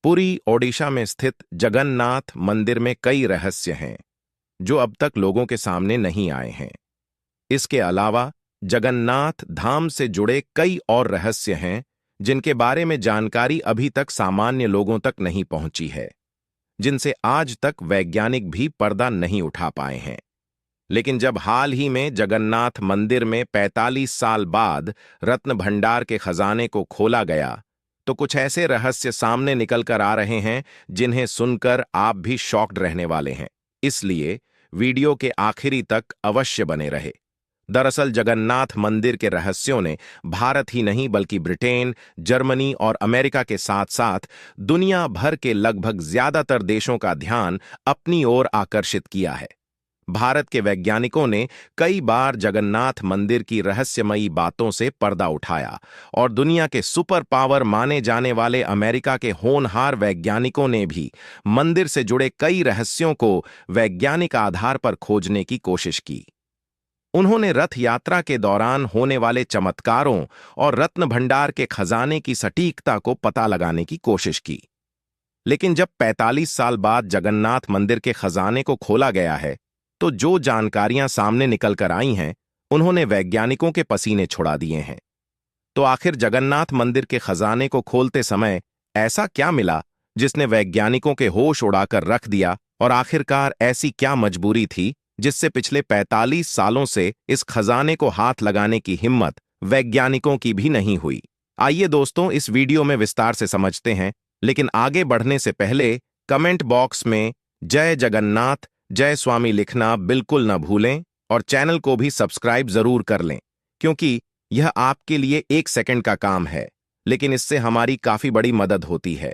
पुरी, ओडिशा में स्थित जगन्नाथ मंदिर में कई रहस्य हैं जो अब तक लोगों के सामने नहीं आए हैं। इसके अलावा जगन्नाथ धाम से जुड़े कई और रहस्य हैं जिनके बारे में जानकारी अभी तक सामान्य लोगों तक नहीं पहुंची है, जिनसे आज तक वैज्ञानिक भी पर्दा नहीं उठा पाए हैं। लेकिन जब हाल ही में जगन्नाथ मंदिर में 45 साल बाद रत्न भंडार के खजाने को खोला गया, तो कुछ ऐसे रहस्य सामने निकल कर आ रहे हैं जिन्हें सुनकर आप भी शॉक्ड रहने वाले हैं। इसलिए वीडियो के आखिरी तक अवश्य बने रहे। दरअसल जगन्नाथ मंदिर के रहस्यों ने भारत ही नहीं बल्कि ब्रिटेन, जर्मनी और अमेरिका के साथ साथ दुनिया भर के लगभग ज्यादातर देशों का ध्यान अपनी ओर आकर्षित किया है। भारत के वैज्ञानिकों ने कई बार जगन्नाथ मंदिर की रहस्यमयी बातों से पर्दा उठाया और दुनिया के सुपर पावर माने जाने वाले अमेरिका के होनहार वैज्ञानिकों ने भी मंदिर से जुड़े कई रहस्यों को वैज्ञानिक आधार पर खोजने की कोशिश की। उन्होंने रथ यात्रा के दौरान होने वाले चमत्कारों और रत्न भंडार के खजाने की सटीकता को पता लगाने की कोशिश की। लेकिन जब 45 साल बाद जगन्नाथ मंदिर के खजाने को खोला गया है, तो जो जानकारियां सामने निकल कर आई हैं, उन्होंने वैज्ञानिकों के पसीने छुड़ा दिए हैं। तो आखिर जगन्नाथ मंदिर के खजाने को खोलते समय ऐसा क्या मिला जिसने वैज्ञानिकों के होश उड़ाकर रख दिया, और आखिरकार ऐसी क्या मजबूरी थी जिससे पिछले 45 सालों से इस खजाने को हाथ लगाने की हिम्मत वैज्ञानिकों की भी नहीं हुई? आइए दोस्तों, इस वीडियो में विस्तार से समझते हैं। लेकिन आगे बढ़ने से पहले कमेंट बॉक्स में जय जगन्नाथ, जय स्वामी लिखना बिल्कुल न भूलें और चैनल को भी सब्सक्राइब जरूर कर लें, क्योंकि यह आपके लिए 1 सेकंड का काम है, लेकिन इससे हमारी काफी बड़ी मदद होती है।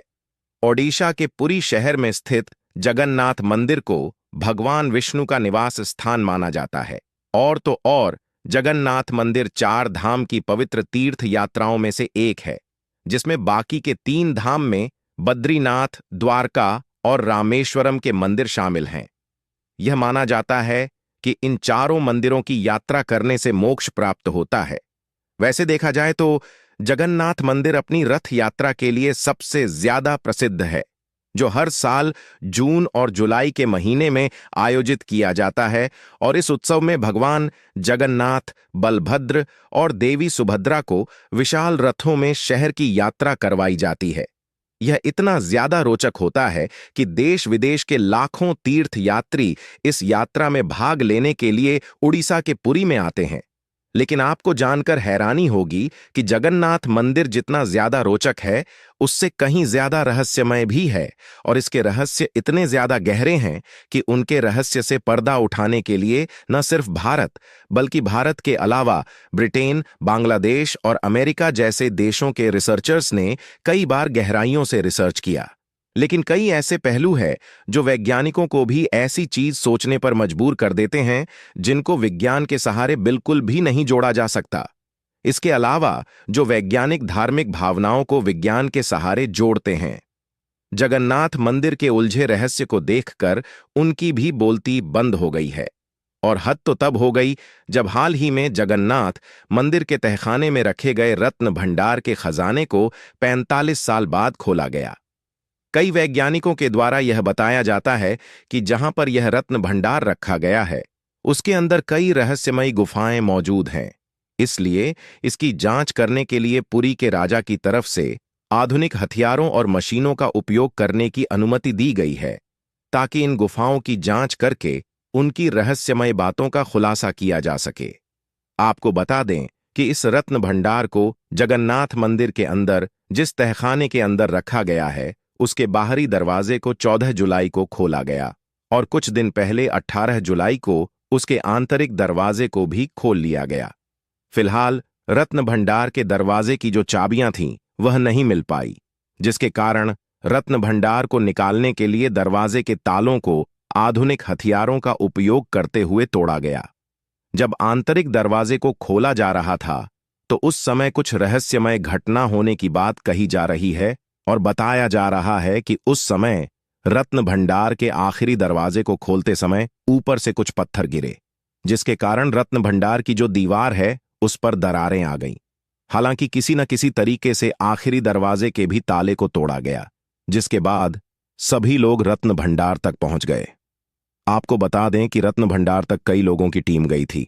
ओडिशा के पुरी शहर में स्थित जगन्नाथ मंदिर को भगवान विष्णु का निवास स्थान माना जाता है। और तो और जगन्नाथ मंदिर 4 धाम की पवित्र तीर्थ यात्राओं में से एक है, जिसमें बाकी के 3 धाम में बद्रीनाथ, द्वारका और रामेश्वरम के मंदिर शामिल हैं। यह माना जाता है कि इन चारों मंदिरों की यात्रा करने से मोक्ष प्राप्त होता है। वैसे देखा जाए तो जगन्नाथ मंदिर अपनी रथ यात्रा के लिए सबसे ज्यादा प्रसिद्ध है, जो हर साल जून और जुलाई के महीने में आयोजित किया जाता है। और इस उत्सव में भगवान जगन्नाथ, बलभद्र और देवी सुभद्रा को विशाल रथों में शहर की यात्रा करवाई जाती है। यह इतना ज्यादा रोचक होता है कि देश विदेश के लाखों तीर्थ यात्री इस यात्रा में भाग लेने के लिए उड़ीसा के पुरी में आते हैं। लेकिन आपको जानकर हैरानी होगी कि जगन्नाथ मंदिर जितना ज्यादा रोचक है, उससे कहीं ज्यादा रहस्यमय भी है। और इसके रहस्य इतने ज्यादा गहरे हैं कि उनके रहस्य से पर्दा उठाने के लिए न सिर्फ भारत बल्कि भारत के अलावा ब्रिटेन, बांग्लादेश और अमेरिका जैसे देशों के रिसर्चर्स ने कई बार गहराइयों से रिसर्च किया। लेकिन कई ऐसे पहलू हैं जो वैज्ञानिकों को भी ऐसी चीज सोचने पर मजबूर कर देते हैं जिनको विज्ञान के सहारे बिल्कुल भी नहीं जोड़ा जा सकता। इसके अलावा जो वैज्ञानिक धार्मिक भावनाओं को विज्ञान के सहारे जोड़ते हैं। जगन्नाथ मंदिर के उलझे रहस्य को देखकर उनकी भी बोलती बंद हो गई है। और हद तो तब हो गई जब हाल ही में जगन्नाथ मंदिर के तहखाने में रखे गए रत्न भंडार के खजाने को 45 साल बाद खोला गया। कई वैज्ञानिकों के द्वारा यह बताया जाता है कि जहां पर यह रत्न भंडार रखा गया है, उसके अंदर कई रहस्यमयी गुफाएं मौजूद हैं। इसलिए इसकी जांच करने के लिए पुरी के राजा की तरफ से आधुनिक हथियारों और मशीनों का उपयोग करने की अनुमति दी गई है, ताकि इन गुफाओं की जांच करके उनकी रहस्यमय बातों का खुलासा किया जा सके। आपको बता दें कि इस रत्न भंडार को जगन्नाथ मंदिर के अंदर जिस तहखाने के अंदर रखा गया है, उसके बाहरी दरवाजे को 14 जुलाई को खोला गया और कुछ दिन पहले 18 जुलाई को उसके आंतरिक दरवाजे को भी खोल लिया गया। फिलहाल रत्न भंडार के दरवाजे की जो चाबियां थीं वह नहीं मिल पाई, जिसके कारण रत्न भंडार को निकालने के लिए दरवाजे के तालों को आधुनिक हथियारों का उपयोग करते हुए तोड़ा गया। जब आंतरिक दरवाजे को खोला जा रहा था, तो उस समय कुछ रहस्यमय घटना होने की बात कही जा रही है और बताया जा रहा है कि उस समय रत्न भंडार के आखिरी दरवाजे को खोलते समय ऊपर से कुछ पत्थर गिरे, जिसके कारण रत्न भंडार की जो दीवार है उस पर दरारें आ गईं। हालांकि किसी न किसी तरीके से आखिरी दरवाजे के भी ताले को तोड़ा गया, जिसके बाद सभी लोग रत्न भंडार तक पहुंच गए। आपको बता दें कि रत्न भंडार तक कई लोगों की टीम गई थी,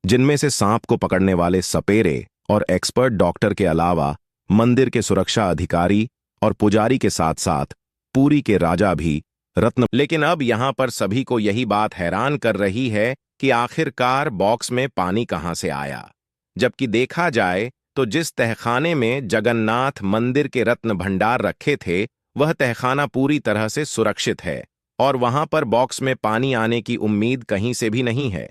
जिनमें से सांप को पकड़ने वाले सपेरे और एक्सपर्ट डॉक्टर के अलावा मंदिर के सुरक्षा अधिकारी और पुजारी के साथ साथ पुरी के राजा भी रत्न। लेकिन अब यहां पर सभी को यही बात हैरान कर रही है कि आखिरकार बॉक्स में पानी कहां से आया, जबकि देखा जाए तो जिस तहखाने में जगन्नाथ मंदिर के रत्न भंडार रखे थे वह तहखाना पूरी तरह से सुरक्षित है और वहां पर बॉक्स में पानी आने की उम्मीद कहीं से भी नहीं है।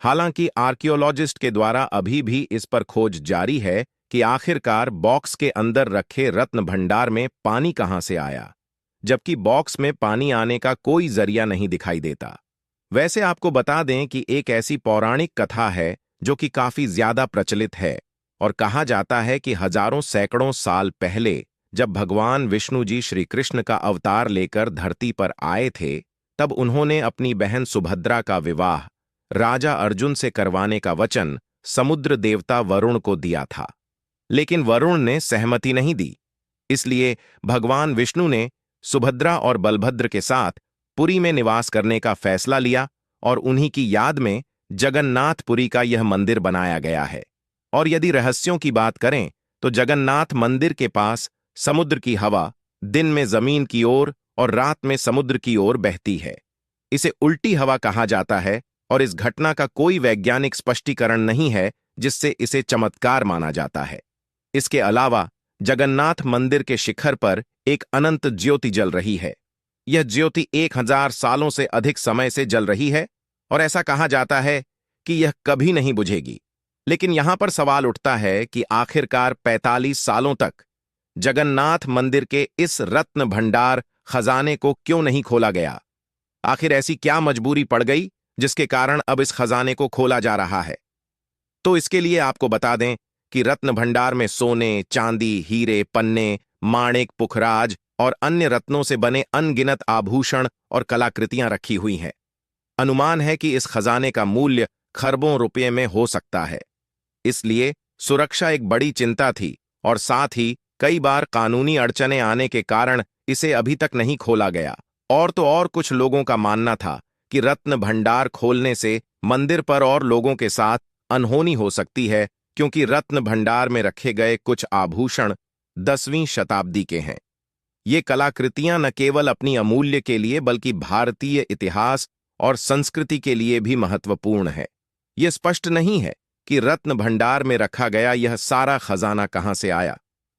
हालांकि आर्कियोलॉजिस्ट के द्वारा अभी भी इस पर खोज जारी है कि आखिरकार बॉक्स के अंदर रखे रत्न भंडार में पानी कहां से आया, जबकि बॉक्स में पानी आने का कोई जरिया नहीं दिखाई देता। वैसे आपको बता दें कि एक ऐसी पौराणिक कथा है जो कि काफी ज्यादा प्रचलित है और कहा जाता है कि हजारों सैकड़ों साल पहले जब भगवान विष्णु जी श्री कृष्ण का अवतार लेकर धरती पर आए थे, तब उन्होंने अपनी बहन सुभद्रा का विवाह राजा अर्जुन से करवाने का वचन समुद्र देवता वरुण को दिया था। लेकिन वरुण ने सहमति नहीं दी, इसलिए भगवान विष्णु ने सुभद्रा और बलभद्र के साथ पुरी में निवास करने का फैसला लिया और उन्हीं की याद में जगन्नाथपुरी का यह मंदिर बनाया गया है। और यदि रहस्यों की बात करें तो जगन्नाथ मंदिर के पास समुद्र की हवा दिन में जमीन की ओर और रात में समुद्र की ओर बहती है। इसे उल्टी हवा कहा जाता है और इस घटना का कोई वैज्ञानिक स्पष्टीकरण नहीं है, जिससे इसे चमत्कार माना जाता है। इसके अलावा जगन्नाथ मंदिर के शिखर पर एक अनंत ज्योति जल रही है। यह ज्योति 1000 सालों से अधिक समय से जल रही है और ऐसा कहा जाता है कि यह कभी नहीं बुझेगी। लेकिन यहां पर सवाल उठता है कि आखिरकार 45 सालों तक जगन्नाथ मंदिर के इस रत्न भंडार खजाने को क्यों नहीं खोला गया? आखिर ऐसी क्या मजबूरी पड़ गई जिसके कारण अब इस खजाने को खोला जा रहा है? तो इसके लिए आपको बता दें कि रत्न भंडार में सोने, चांदी, हीरे, पन्ने, माणिक, पुखराज और अन्य रत्नों से बने अनगिनत आभूषण और कलाकृतियां रखी हुई हैं। अनुमान है कि इस खजाने का मूल्य खरबों रुपये में हो सकता है। इसलिए सुरक्षा एक बड़ी चिंता थी और साथ ही कई बार कानूनी अड़चनें आने के कारण इसे अभी तक नहीं खोला गया। और तो और कुछ लोगों का मानना था कि रत्न भंडार खोलने से मंदिर पर और लोगों के साथ अनहोनी हो सकती है, क्योंकि रत्न भंडार में रखे गए कुछ आभूषण 10वीं शताब्दी के हैं। ये कलाकृतियां न केवल अपनी अमूल्य के लिए बल्कि भारतीय इतिहास और संस्कृति के लिए भी महत्वपूर्ण है। यह स्पष्ट नहीं है कि रत्न भंडार में रखा गया यह सारा खजाना कहां से आया।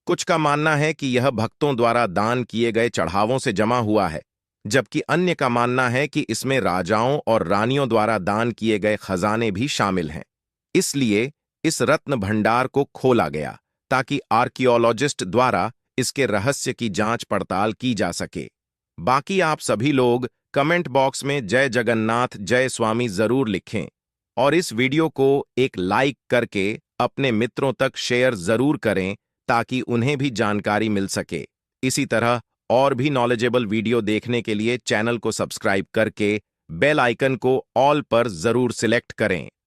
कुछ का मानना है कि यह भक्तों द्वारा दान किए गए चढ़ावों से जमा हुआ है, जबकि अन्य का मानना है कि इसमें राजाओं और रानियों द्वारा दान किए गए खजाने भी शामिल हैं। इसलिए इस रत्न भंडार को खोला गया ताकि आर्कियोलॉजिस्ट द्वारा इसके रहस्य की जांच पड़ताल की जा सके। बाकी आप सभी लोग कमेंट बॉक्स में जय जगन्नाथ जय स्वामी जरूर लिखें और इस वीडियो को एक लाइक करके अपने मित्रों तक शेयर जरूर करें ताकि उन्हें भी जानकारी मिल सके। इसी तरह और भी नॉलेजेबल वीडियो देखने के लिए चैनल को सब्सक्राइब करके बेल आइकन को ऑल पर जरूर सिलेक्ट करें।